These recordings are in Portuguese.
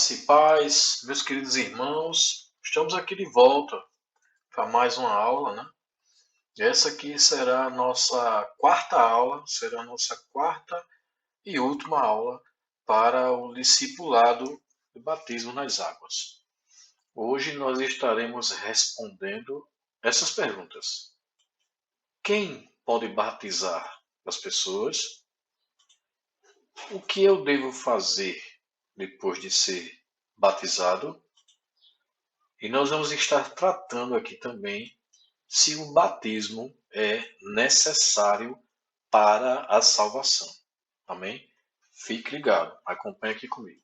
Graça e paz, meus queridos irmãos, estamos aqui de volta para mais uma aula, né? Essa aqui será a nossa quarta aula, será a nossa quarta e última aula para o discipulado do batismo nas águas. Hoje nós estaremos respondendo essas perguntas. Quem pode batizar as pessoas? O que eu devo fazer depois de ser batizado? E nós vamos estar tratando aqui também se o batismo é necessário para a salvação. Amém? Fique ligado, acompanhe aqui comigo.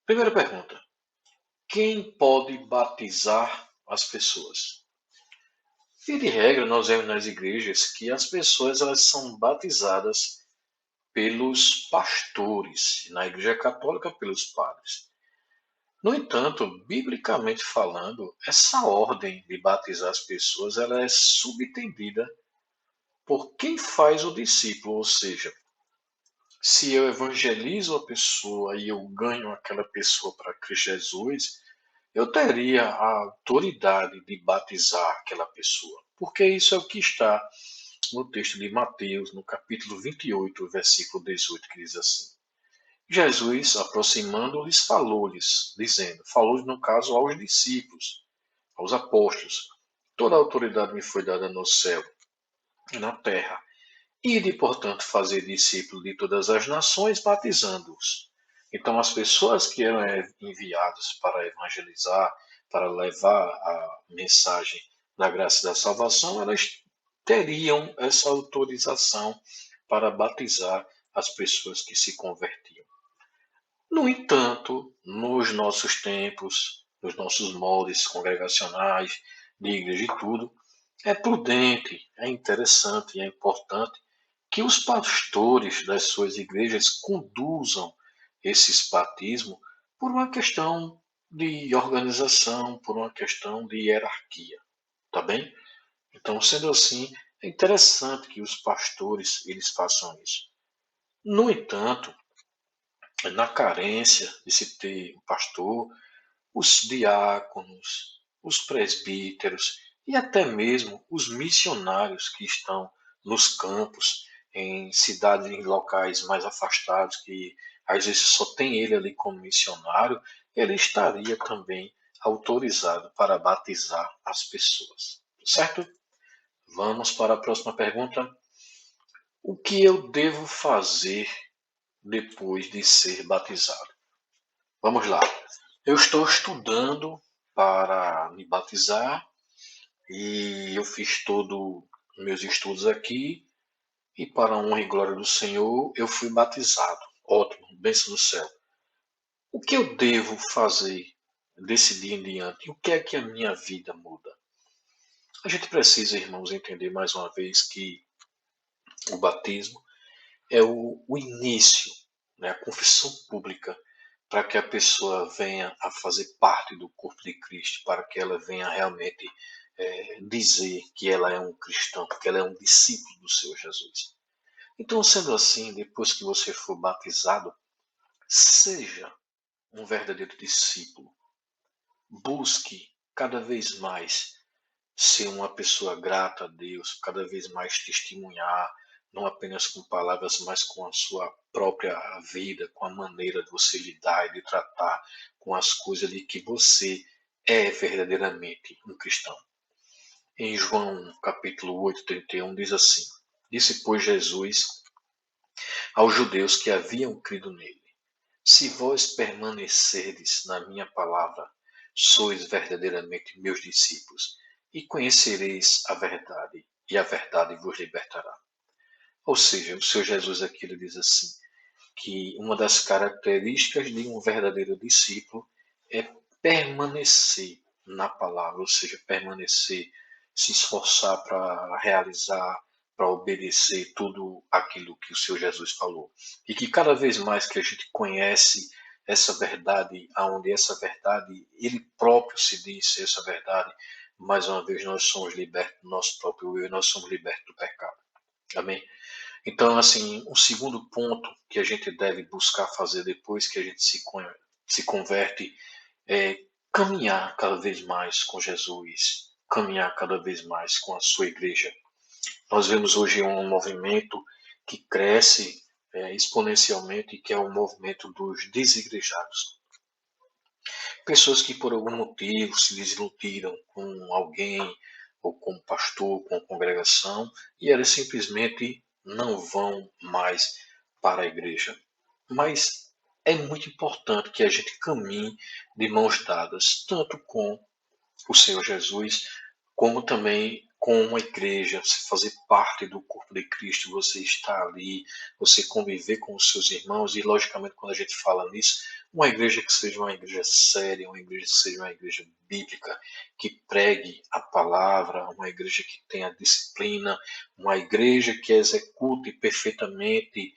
Primeira pergunta: quem pode batizar as pessoas? Via de regra, nós vemos nas igrejas que as pessoas elas são batizadas pelos pastores, na igreja católica pelos padres. No entanto, biblicamente falando, essa ordem de batizar as pessoas ela é subentendida por quem faz o discípulo, ou seja, se eu evangelizo a pessoa e eu ganho aquela pessoa para Cristo Jesus, eu teria a autoridade de batizar aquela pessoa, porque isso é o que está no texto de Mateus, no capítulo 28, versículo 18, que diz assim: Jesus, aproximando-lhes, falou-lhes, dizendo, falou-lhes no caso aos discípulos, aos apóstolos: toda a autoridade me foi dada no céu e na terra. Ide, portanto, fazer discípulos de todas as nações, batizando-os. Então, as pessoas que eram enviadas para evangelizar, para levar a mensagem da graça e da salvação, elas teriam essa autorização para batizar as pessoas que se convertiam. No entanto, nos nossos tempos, nos nossos moldes congregacionais, de igreja e tudo, é prudente, é interessante e é importante que os pastores das suas igrejas conduzam esses batismos por uma questão de organização, por uma questão de hierarquia, tá bem? Então, sendo assim, é interessante que os pastores eles façam isso. No entanto, na carência de se ter um pastor, os diáconos, os presbíteros e até mesmo os missionários que estão nos campos, em cidades, em locais mais afastados, que às vezes só tem ele ali como missionário, ele estaria também autorizado para batizar as pessoas. Certo? Vamos para a próxima pergunta. O que eu devo fazer depois de ser batizado? Vamos lá. Eu estou estudando para me batizar e eu fiz todos os meus estudos aqui e para a honra e glória do Senhor eu fui batizado. Ótimo, bênção do céu. O que eu devo fazer desse dia em diante? O que é que a minha vida muda? A gente precisa, irmãos, entender mais uma vez que o batismo é o início, né, a confissão pública para que a pessoa venha a fazer parte do corpo de Cristo, para que ela venha realmente dizer que ela é um cristão, que ela é um discípulo do Senhor Jesus. Então, sendo assim, depois que você for batizado, seja um verdadeiro discípulo. Busque cada vez mais ser uma pessoa grata a Deus, cada vez mais testemunhar, não apenas com palavras, mas com a sua própria vida, com a maneira de você lidar e de tratar com as coisas de que você é verdadeiramente um cristão. Em João capítulo 8, 31 diz assim: disse, pois, Jesus aos judeus que haviam crido nele: se vós permanecerdes na minha palavra, sois verdadeiramente meus discípulos, e conhecereis a verdade, e a verdade vos libertará. Ou seja, o Senhor Jesus aqui ele diz assim, que uma das características de um verdadeiro discípulo é permanecer na palavra, ou seja, permanecer, se esforçar para realizar, para obedecer tudo aquilo que o Senhor Jesus falou. E que cada vez mais que a gente conhece essa verdade, aonde essa verdade, ele próprio se diz ser essa verdade, mais uma vez nós somos libertos do nosso próprio eu, nós somos libertos do pecado. Amém? Então, assim, um segundo ponto que a gente deve buscar fazer depois que a gente se converte é caminhar cada vez mais com Jesus, caminhar cada vez mais com a sua igreja. Nós vemos hoje um movimento que cresce exponencialmente, que é o movimento dos desigrejados. Pessoas que por algum motivo se desiludiram com alguém, ou com o pastor, com a congregação, e elas simplesmente não vão mais para a igreja. Mas é muito importante que a gente caminhe de mãos dadas, tanto com o Senhor Jesus, como também com uma igreja, você fazer parte do corpo de Cristo, você estar ali, você conviver com os seus irmãos, e logicamente quando a gente fala nisso, uma igreja que seja uma igreja séria, uma igreja que seja uma igreja bíblica, que pregue a palavra, uma igreja que tenha disciplina, uma igreja que execute perfeitamente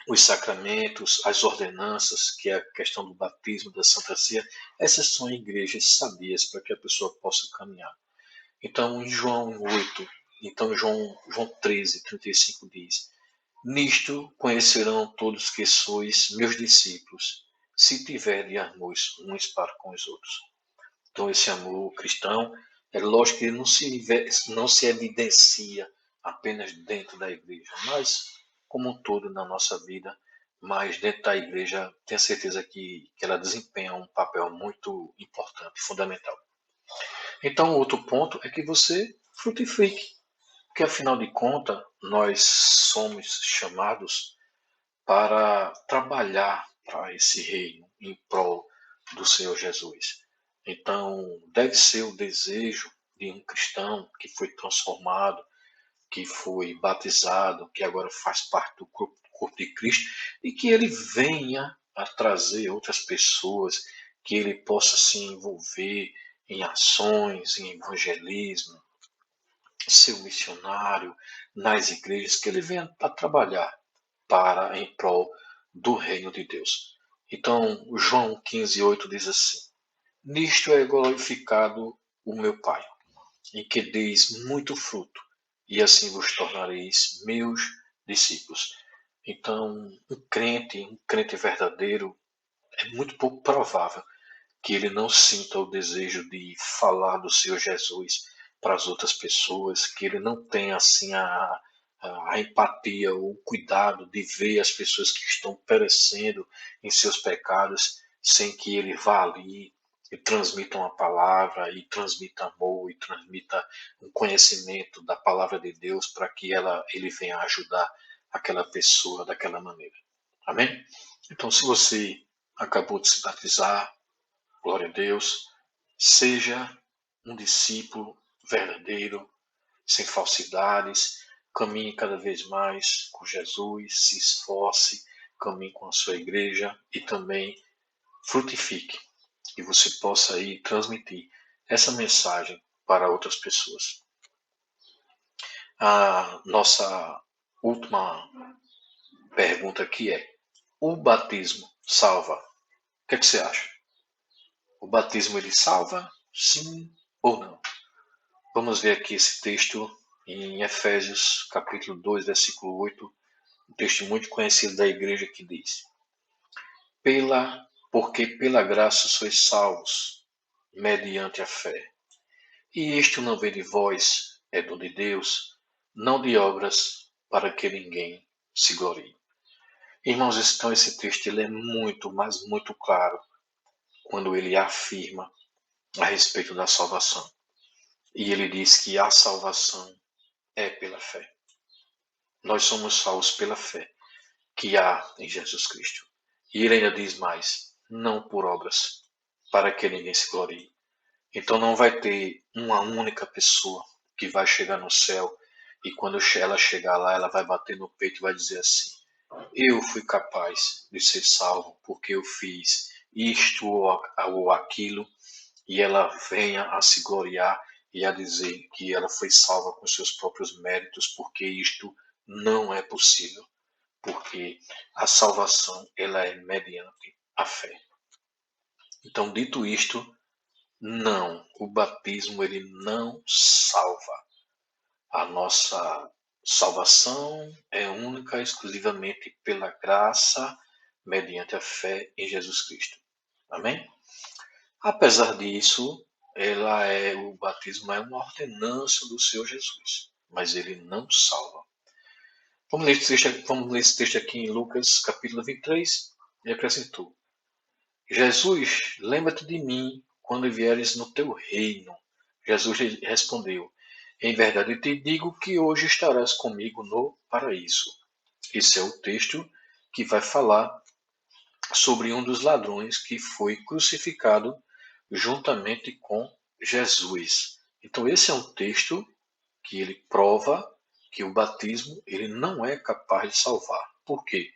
os sacramentos, as ordenanças, que é a questão do batismo, da Santa Ceia, essas são igrejas sabias para que a pessoa possa caminhar. Então, em João 8, então João 13, 35 diz: Nisto conhecerão todos que sois meus discípulos, se tiverem amor uns para com os outros. Então, esse amor cristão, é lógico que ele não se evidencia apenas dentro da igreja, mas como um todo na nossa vida, mas dentro da igreja, tenho certeza que ela desempenha um papel muito importante, fundamental. Então, outro ponto é que você frutifique, porque afinal de contas, nós somos chamados para trabalhar para esse reino em prol do Senhor Jesus. Então, deve ser o desejo de um cristão que foi transformado, que foi batizado, que agora faz parte do corpo de Cristo, e que ele venha a trazer outras pessoas, que ele possa se envolver em ações, em evangelismo, ser um missionário nas igrejas, que ele venha a trabalhar para em prol do reino de Deus. Então, João 15:8 diz assim: Nisto é glorificado o meu Pai, em que deis muito fruto, e assim vos tornareis meus discípulos. Então, um crente verdadeiro, é muito pouco provável que ele não sinta o desejo de falar do Senhor Jesus para as outras pessoas, que ele não tenha assim a empatia, o cuidado de ver as pessoas que estão perecendo em seus pecados, sem que ele vá ali e transmita uma palavra, e transmita amor, e transmita um conhecimento da palavra de Deus para que ele venha ajudar aquela pessoa daquela maneira. Amém? Então, se você acabou de se batizar, glória a Deus, seja um discípulo verdadeiro, sem falsidades, caminhe cada vez mais com Jesus, se esforce, caminhe com a sua igreja e também frutifique, e você possa aí transmitir essa mensagem para outras pessoas. A nossa última pergunta aqui é: o batismo salva? O que é que você acha? O batismo ele salva? Sim ou não? Vamos ver aqui esse texto em Efésios, capítulo 2, versículo 8, um texto muito conhecido da igreja que diz: Porque pela graça sois salvos, mediante a fé. E isto não vem de vós, é dom de Deus, não de obras, para que ninguém se glorie. Irmãos, então esse texto ele é muito, mas muito claro quando ele afirma a respeito da salvação. E ele diz que a salvação é pela fé. Nós somos salvos pela fé que há em Jesus Cristo. E ele ainda diz mais: não por obras, para que ninguém se glorie. Então não vai ter uma única pessoa que vai chegar no céu e quando ela chegar lá, ela vai bater no peito e vai dizer assim: eu fui capaz de ser salvo porque eu fiz isto ou aquilo, e ela venha a se gloriar e a dizer que ela foi salva com seus próprios méritos, porque isto não é possível, porque a salvação ela é mediante a fé. Então, dito isto, não, o batismo ele não salva. A nossa salvação é única e exclusivamente pela graça, mediante a fé em Jesus Cristo. Amém? Apesar disso, o batismo é uma ordenança do Senhor Jesus, mas ele não salva. Vamos ler esse texto aqui em Lucas, capítulo 23, e acrescentou: Jesus, lembra-te de mim quando vieres no teu reino. Jesus lhe respondeu: Em verdade te digo que hoje estarás comigo no paraíso. Esse é o texto que vai falar sobre um dos ladrões que foi crucificado juntamente com Jesus. Então esse é um texto que ele prova que o batismo ele não é capaz de salvar. Por quê?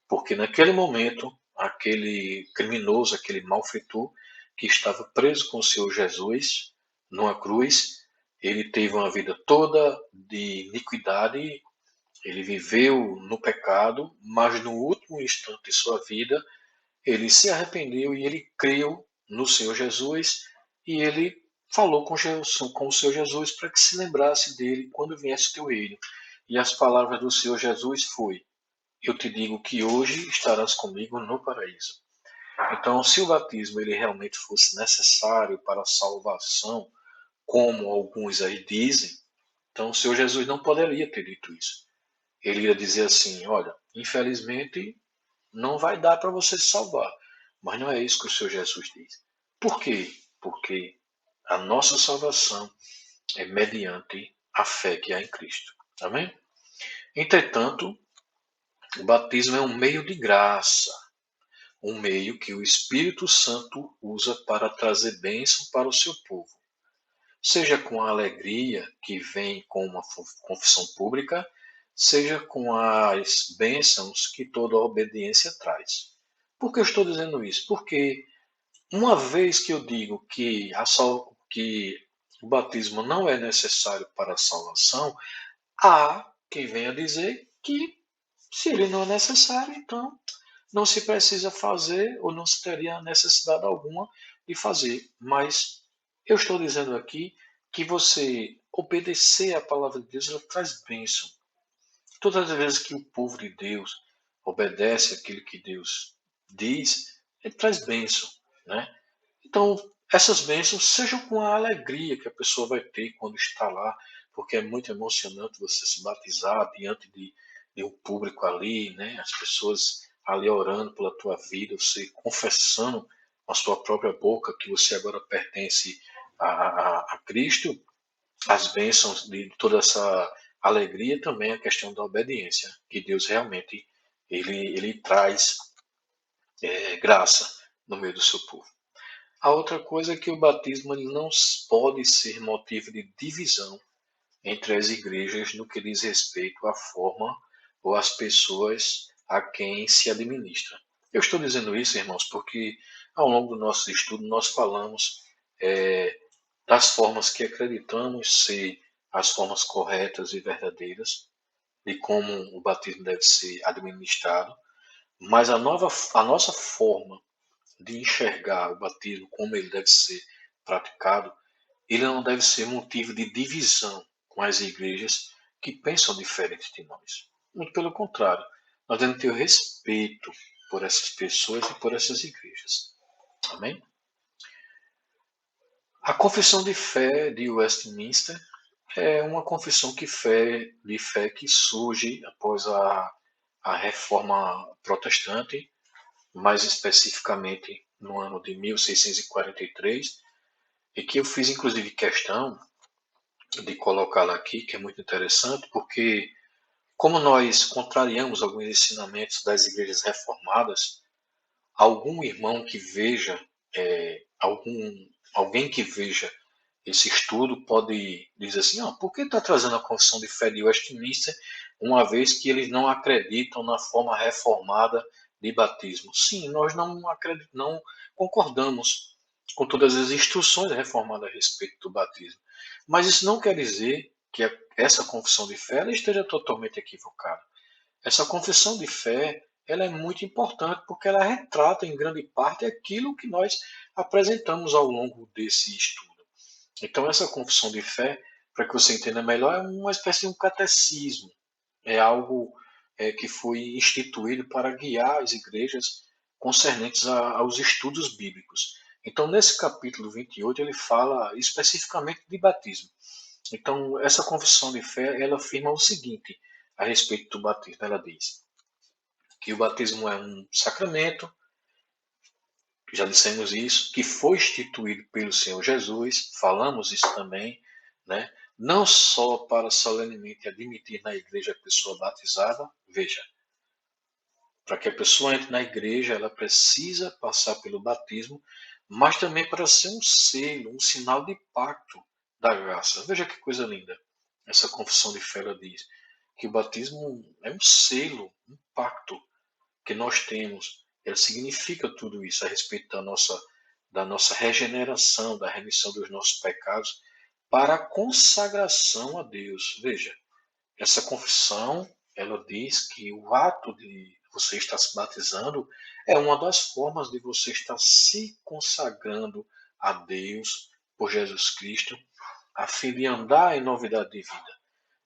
Porque naquele momento, aquele criminoso, aquele malfeitor que estava preso com o Senhor Jesus numa cruz, ele teve uma vida toda de iniquidade, ele viveu no pecado, mas no último instante de sua vida, ele se arrependeu e ele creu no Senhor Jesus e ele falou com o Senhor Jesus para que se lembrasse dele quando viesse o teu reino. E as palavras do Senhor Jesus foi: eu te digo que hoje estarás comigo no paraíso. Então, se o batismo ele realmente fosse necessário para a salvação, como alguns aí dizem, então o Senhor Jesus não poderia ter dito isso. Ele ia dizer assim: olha, infelizmente não vai dar para você se salvar. Mas não é isso que o Senhor Jesus diz. Por quê? Porque a nossa salvação é mediante a fé que há em Cristo. Amém? Entretanto, o batismo é um meio de graça, um meio que o Espírito Santo usa para trazer bênção para o seu povo, seja com a alegria que vem com uma confissão pública, seja com as bênçãos que toda a obediência traz. Por que eu estou dizendo isso? Porque uma vez que eu digo que o batismo não é necessário para a salvação, há quem venha dizer que se ele não é necessário, então não se precisa fazer ou não se teria necessidade alguma de fazer. Mas eu estou dizendo aqui que você obedecer à palavra de Deus ela traz bênção. Todas as vezes que o povo de Deus obedece aquilo que Deus diz, ele traz bênção, né? Então, essas bênçãos sejam com a alegria que a pessoa vai ter quando está lá, porque é muito emocionante você se batizar diante de um público ali, né? As pessoas ali orando pela tua vida, você confessando com a sua própria boca que você agora pertence a Cristo, as bênçãos de toda essa alegria também a questão da obediência, que Deus realmente ele traz graça no meio do seu povo. A outra coisa é que o batismo ele não pode ser motivo de divisão entre as igrejas no que diz respeito à forma ou às pessoas a quem se administra. Eu estou dizendo isso, irmãos, porque ao longo do nosso estudo nós falamos é, das formas que acreditamos ser as formas corretas e verdadeiras de como o batismo deve ser administrado, mas a nossa forma de enxergar o batismo como ele deve ser praticado, ele não deve ser motivo de divisão com as igrejas que pensam diferente de nós. Muito pelo contrário, nós devemos ter respeito por essas pessoas e por essas igrejas. Amém? A confissão de fé de Westminster é uma confissão de fé que surge após a reforma protestante, mais especificamente no ano de 1643, e que eu fiz inclusive questão de colocá-la aqui, que é muito interessante, porque como nós contrariamos alguns ensinamentos das igrejas reformadas, algum irmão que veja, alguém que veja esse estudo pode dizer assim, por que está trazendo a confissão de fé de Westminster, uma vez que eles não acreditam na forma reformada de batismo? Sim, nós não concordamos com todas as instruções reformadas a respeito do batismo. Mas isso não quer dizer que essa confissão de fé ela esteja totalmente equivocada. Essa confissão de fé ela é muito importante porque ela retrata em grande parte aquilo que nós apresentamos ao longo desse estudo. Então essa confissão de fé para que você entenda melhor, é uma espécie de um catecismo. É algo que foi instituído para guiar as igrejas concernentes aos estudos bíblicos. Então, nesse capítulo 28, ele fala especificamente de batismo. Então, essa confissão de fé, ela afirma o seguinte a respeito do batismo. Ela diz que o batismo é um sacramento, já dissemos isso, que foi instituído pelo Senhor Jesus, falamos isso também, né? Não só para solenemente admitir na igreja a pessoa batizada, veja, para que a pessoa entre na igreja, ela precisa passar pelo batismo, mas também para ser um selo, um sinal de pacto da graça. Veja que coisa linda. Essa confissão de fé ela diz que o batismo é um selo, um pacto que nós temos. Ela significa tudo isso a respeito da nossa regeneração, da remissão dos nossos pecados, para a consagração a Deus. Veja, essa confissão, ela diz que o ato de você estar se batizando é uma das formas de você estar se consagrando a Deus por Jesus Cristo, a fim de andar em novidade de vida.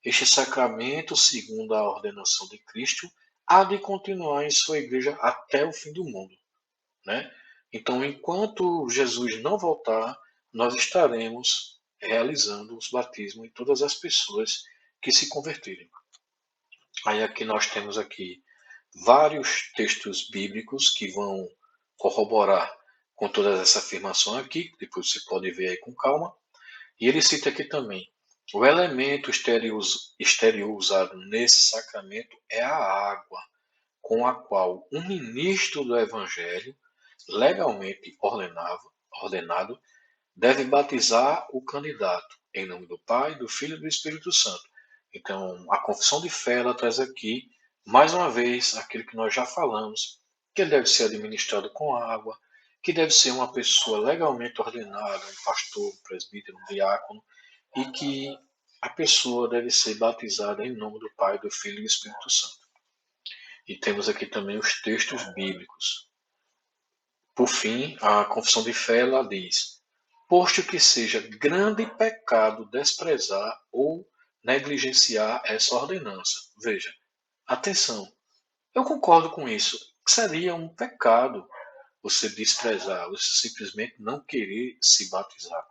Este sacramento, segundo a ordenação de Cristo, há de continuar em sua igreja até o fim do mundo, né? Então, enquanto Jesus não voltar, nós estaremos realizando os batismos em todas as pessoas que se converterem. Aí aqui nós temos aqui vários textos bíblicos que vão corroborar com todas essas afirmações aqui, depois você pode ver aí com calma. E ele cita aqui também: o elemento exterior usado nesse sacramento é a água, com a qual um ministro do Evangelho, legalmente ordenado, deve batizar o candidato, em nome do Pai, do Filho e do Espírito Santo. Então, a confissão de fé ela traz aqui, mais uma vez, aquilo que nós já falamos, que ele deve ser administrado com água, que deve ser uma pessoa legalmente ordenada, um pastor, um presbítero, um diácono, e que a pessoa deve ser batizada em nome do Pai, do Filho e do Espírito Santo. E temos aqui também os textos bíblicos. Por fim, a confissão de fé ela diz: posto que seja grande pecado desprezar ou negligenciar essa ordenança. Veja, atenção, eu concordo com isso. Seria um pecado você desprezar, você simplesmente não querer se batizar.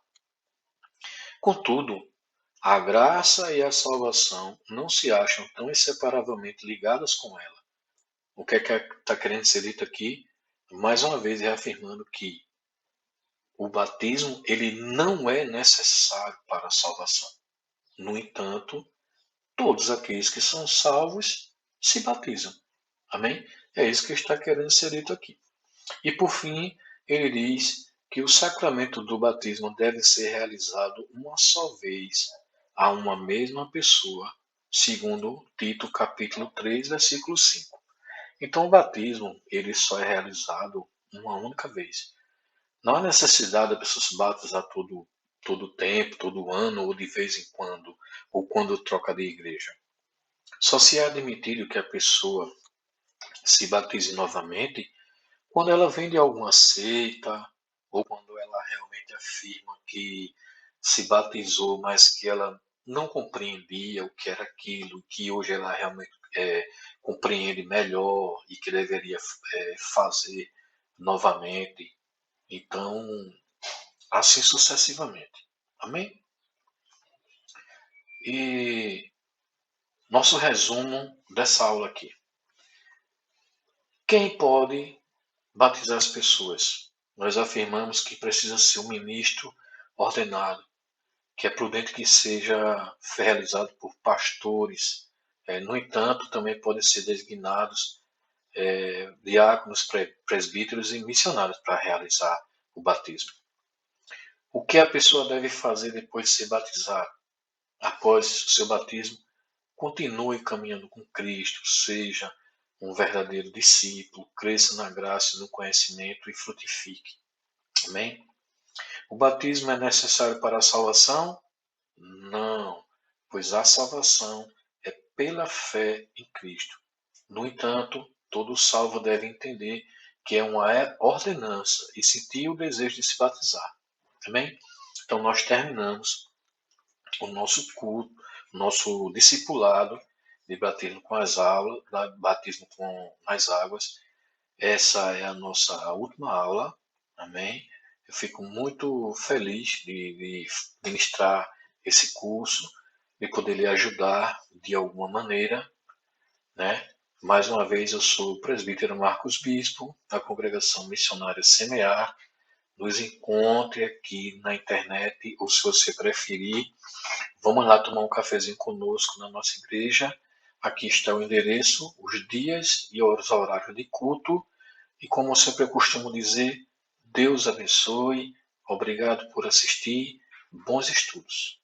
Contudo, a graça e a salvação não se acham tão inseparavelmente ligadas com ela. O que é que está querendo ser dito aqui? Mais uma vez reafirmando que o batismo ele não é necessário para a salvação. No entanto, todos aqueles que são salvos se batizam. Amém? É isso que está querendo ser dito aqui. E por fim, ele diz que o sacramento do batismo deve ser realizado uma só vez a uma mesma pessoa, segundo Tito capítulo 3, versículo 5. Então o batismo ele só é realizado uma única vez. Não há necessidade da pessoa se batizar todo tempo, todo ano, ou de vez em quando, ou quando troca de igreja. Só se é admitido que a pessoa se batize novamente quando ela vem de alguma seita, ou quando ela realmente afirma que se batizou, mas que ela não compreendia o que era aquilo, que hoje ela realmente compreende melhor e que deveria fazer novamente. Então, assim sucessivamente. Amém? E nosso resumo dessa aula aqui. Quem pode batizar as pessoas? Nós afirmamos que precisa ser um ministro ordenado, que é prudente que seja realizado por pastores. No entanto, também podem ser designados diáconos, presbíteros e missionários para realizar o batismo. O que a pessoa deve fazer depois de ser batizada? Após o seu batismo, continue caminhando com Cristo, seja um verdadeiro discípulo, cresça na graça e no conhecimento e frutifique. Amém? O batismo é necessário para a salvação? Não, pois a salvação é pela fé em Cristo. No entanto, todo salvo deve entender que é uma ordenança e sentir o desejo de se batizar. Amém? Então nós terminamos o nosso culto, nosso discipulado de batismo com as aulas, batismo com as águas. Essa é a nossa última aula, amém? Eu fico muito feliz de ministrar esse curso, de poder lhe ajudar de alguma maneira, né? Mais uma vez, eu sou o presbítero Marcos Bispo, da Congregação Missionária Semear. Nos encontre aqui na internet, ou se você preferir, vamos lá tomar um cafezinho conosco na nossa igreja. Aqui está o endereço, os dias e os horários de culto. E como eu sempre costumo dizer, Deus abençoe. Obrigado por assistir. Bons estudos.